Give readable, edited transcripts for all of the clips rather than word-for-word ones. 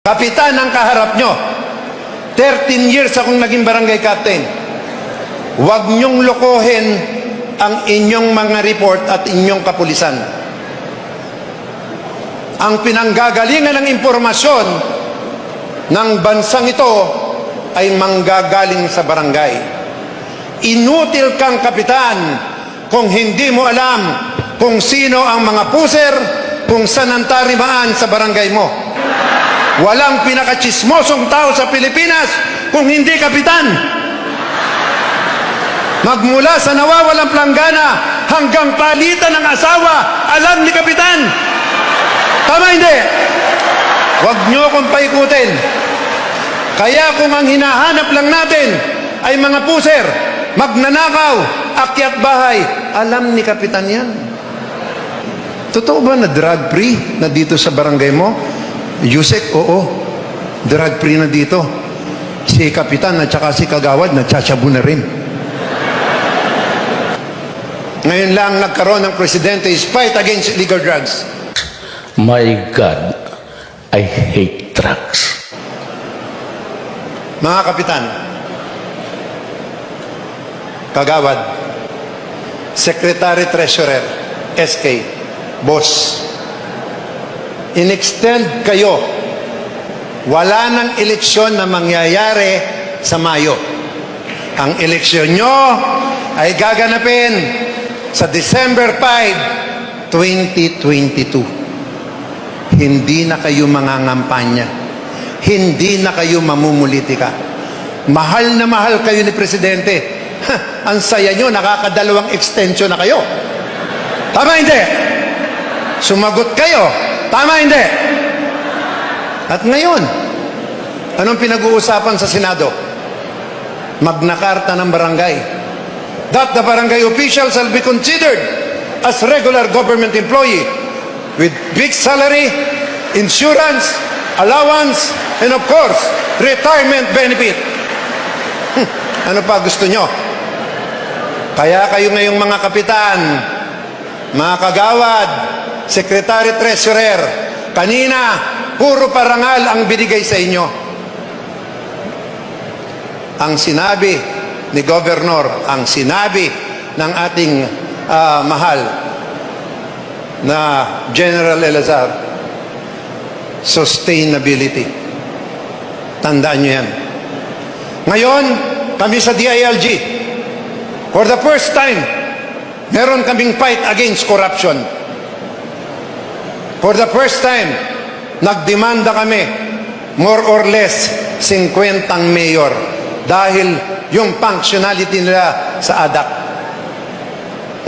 Kapitan ang kaharap nyo. 13 years akong naging barangay captain. Huwag nyong lokohin ang inyong mga report at inyong kapulisan. Ang pinanggagalingan ng impormasyon ng bansang ito ay manggagaling sa barangay. Inutil kang kapitan kung hindi mo alam kung sino ang mga puser, kung saan ang tarimaan sa barangay mo. Walang pinakachismosong tao sa Pilipinas kung hindi kapitan. Magmula sa nawawalang planggana hanggang palitan ng asawa, alam ni kapitan. Tama hindi? Huwag nyo akong paikutin. Kaya kung ang hinahanap lang natin ay mga puser, magnanakaw, akyat bahay, alam ni kapitan yan. Totoo ba na drug free na dito sa barangay mo? Yusek, oo. Drug free na dito. Si kapitan at saka si kagawad natsatsabu na rin. Ngayon lang nagkaroon ng Presidente's fight against illegal drugs. My God, I hate drugs. Mga kapitan, kagawad, Secretary Treasurer, SK, Boss, in-extend kayo. Wala nang eleksyon na mangyayari sa Mayo. Ang eleksyon nyo ay gaganapin sa December 5, 2022. Hindi na kayo mangangampanya. Hindi na kayo mamumulitika. Mahal na mahal kayo ni Presidente. Ang saya nyo, nakakadalawang extension na kayo. Tama hindi? Sumagot kayo. Tama hindi? At ngayon, anong pinag-uusapan sa Senado? Magna Carta ng barangay. That the barangay officials shall be considered as regular government employee with big salary, insurance, allowance, and of course, retirement benefit. Ano pa gusto nyo? Kaya kayo ngayong mga kapitan, mga kagawad, Secretary Treasurer, kanina, puro parangal ang binigay sa inyo. Ang sinabi ni Governor, ang sinabi ng ating mahal na General Elazar, sustainability. Tandaan nyo yan. Ngayon, kami sa DILG, for the first time, meron kaming fight against corruption. For the first time, nagdemanda kami more or less 50 mayor dahil yung functionality nila sa ADAC.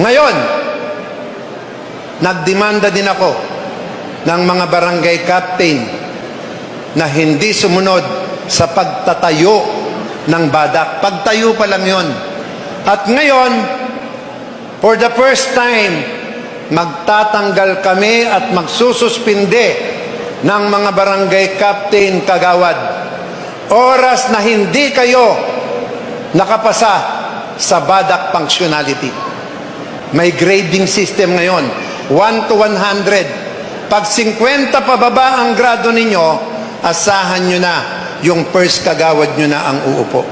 Ngayon, nagdemanda din ako ng mga barangay captain na hindi sumunod sa pagtatayo ng BADAC. Pagtayo pa lang yon. At ngayon, for the first time, magtatanggal kami at magsususpinde ng mga barangay captain kagawad. Oras na hindi kayo nakapasa sa BADAC functionality. May grading system ngayon, 1 to 100. Pag 50 pababa ang grado ninyo, asahan nyo na yung first kagawad nyo na ang uupo.